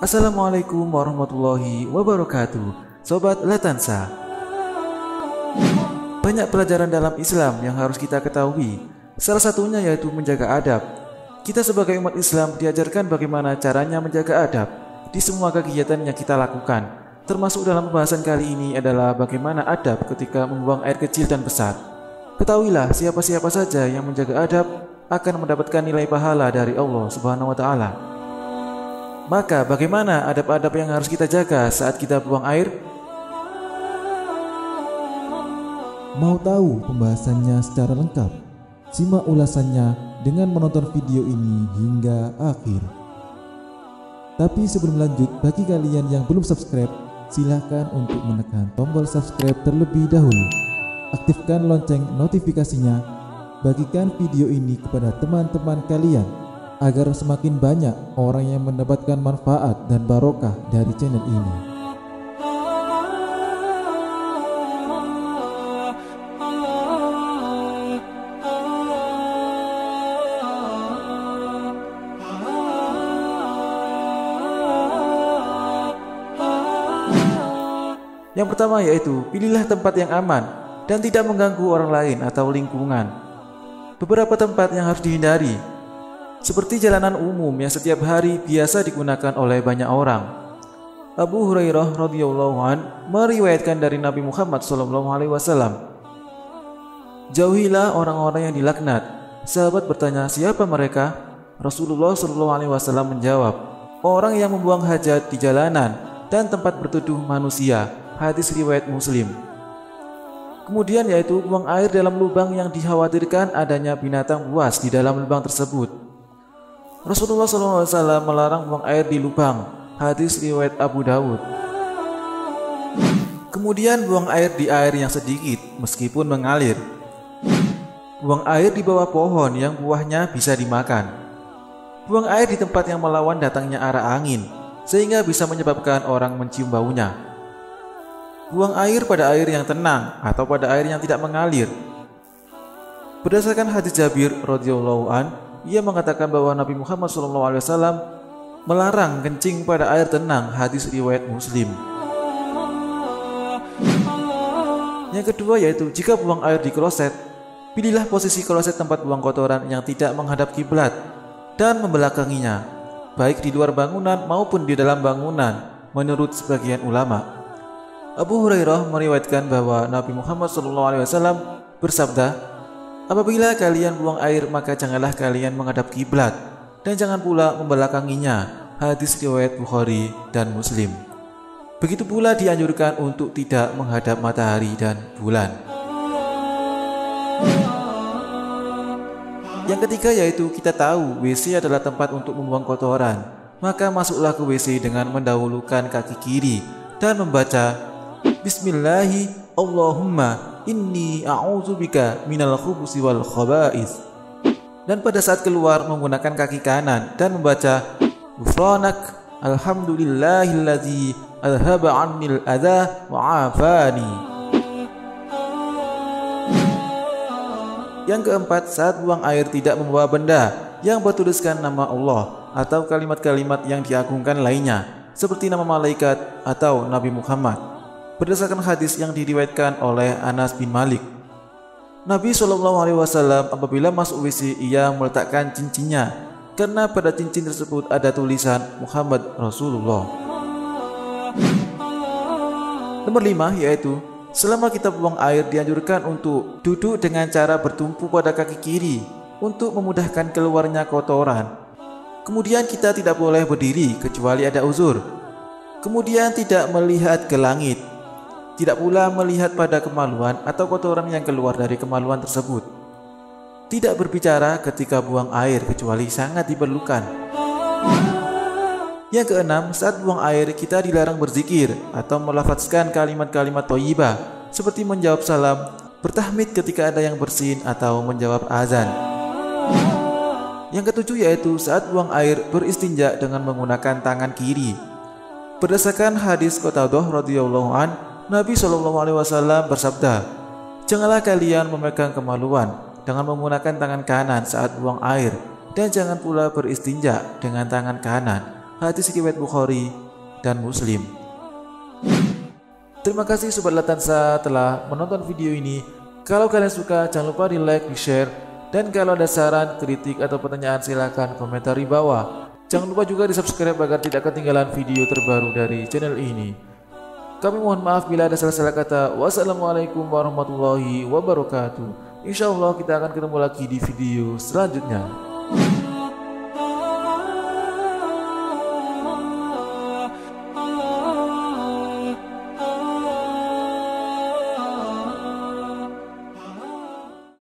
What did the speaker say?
Assalamualaikum warahmatullahi wabarakatuh. Sobat Letansa, banyak pelajaran dalam Islam yang harus kita ketahui. Salah satunya yaitu menjaga adab. Kita sebagai umat Islam diajarkan bagaimana caranya menjaga adab di semua kegiatan yang kita lakukan. Termasuk dalam pembahasan kali ini adalah bagaimana adab ketika membuang air kecil dan besar. Ketahuilah, siapa-siapa saja yang menjaga adab akan mendapatkan nilai pahala dari Allah Subhanahu wa Ta'ala. Maka bagaimana adab-adab yang harus kita jaga saat kita buang air? Mau tahu pembahasannya secara lengkap? Simak ulasannya dengan menonton video ini hingga akhir. Tapi sebelum lanjut, bagi kalian yang belum subscribe, silahkan untuk menekan tombol subscribe terlebih dahulu. Aktifkan lonceng notifikasinya. Bagikan video ini kepada teman-teman kalian agar semakin banyak orang yang mendapatkan manfaat dan barokah dari channel ini. Yang pertama yaitu pilihlah tempat yang aman dan tidak mengganggu orang lain atau lingkungan. Beberapa tempat yang harus dihindari, seperti jalanan umum yang setiap hari biasa digunakan oleh banyak orang. Abu Hurairah radhiyallahu an meriwayatkan dari Nabi Muhammad SAW, jauhilah orang-orang yang dilaknat. Sahabat bertanya, siapa mereka? Rasulullah SAW menjawab, orang yang membuang hajat di jalanan dan tempat berteduh manusia. Hadis riwayat Muslim. Kemudian yaitu buang air dalam lubang yang dikhawatirkan adanya binatang buas di dalam lubang tersebut. Rasulullah SAW melarang buang air di lubang. Hadis riwayat Abu Dawud. Kemudian buang air di air yang sedikit meskipun mengalir. Buang air di bawah pohon yang buahnya bisa dimakan. Buang air di tempat yang melawan datangnya arah angin, sehingga bisa menyebabkan orang mencium baunya. Buang air pada air yang tenang atau pada air yang tidak mengalir. Berdasarkan hadis Jabir radhiyallahu an, ia mengatakan bahwa Nabi Muhammad SAW melarang kencing pada air tenang. Hadis riwayat Muslim. Yang kedua yaitu jika buang air di kloset, pilihlah posisi kloset tempat buang kotoran yang tidak menghadap kiblat dan membelakanginya, baik di luar bangunan maupun di dalam bangunan, menurut sebagian ulama. Abu Hurairah meriwayatkan bahwa Nabi Muhammad SAW bersabda, apabila kalian buang air maka janganlah kalian menghadap kiblat dan jangan pula membelakanginya. Hadis riwayat Bukhari dan Muslim. Begitu pula dianjurkan untuk tidak menghadap matahari dan bulan. Yang ketiga yaitu kita tahu WC adalah tempat untuk membuang kotoran. Maka masuklah ke WC dengan mendahulukan kaki kiri dan membaca Bismillahi Allahumma inni a'udzubika minal khubusi wal khaba'is. Dan pada saat keluar menggunakan kaki kanan dan membaca Ghufranak alhamdulillahilladzi adhaba 'annil adza wa 'afani. Yang keempat, saat buang air tidak membawa benda yang bertuliskan nama Allah atau kalimat-kalimat yang diagungkan lainnya, seperti nama malaikat atau Nabi Muhammad. Berdasarkan hadis yang diriwayatkan oleh Anas bin Malik, Nabi SAW apabila masuk WC ia meletakkan cincinnya, karena pada cincin tersebut ada tulisan Muhammad Rasulullah. Nomor 5 yaitu selama kita buang air dianjurkan untuk duduk dengan cara bertumpu pada kaki kiri untuk memudahkan keluarnya kotoran. Kemudian kita tidak boleh berdiri kecuali ada uzur. Kemudian tidak melihat ke langit. Tidak pula melihat pada kemaluan atau kotoran yang keluar dari kemaluan tersebut. Tidak berbicara ketika buang air kecuali sangat diperlukan. Yang keenam, saat buang air kita dilarang berzikir atau melafazkan kalimat-kalimat thayyibah seperti menjawab salam, bertahmid ketika ada yang bersin atau menjawab azan. Yang ketujuh yaitu saat buang air beristinja dengan menggunakan tangan kiri. Berdasarkan hadis Qatadah radhiyallahu an, Nabi SAW bersabda, janganlah kalian memegang kemaluan dengan menggunakan tangan kanan saat buang air, dan jangan pula beristinja dengan tangan kanan. hadis riwayat Bukhari dan Muslim. Terima kasih Sobat Latansa telah menonton video ini. Kalau kalian suka, jangan lupa di like, di share, dan kalau ada saran, kritik, atau pertanyaan silahkan komentar di bawah. Jangan lupa juga di subscribe agar tidak ketinggalan video terbaru dari channel ini. Kami mohon maaf bila ada salah-salah kata. Wassalamualaikum warahmatullahi wabarakatuh. Insya Allah kita akan ketemu lagi di video selanjutnya.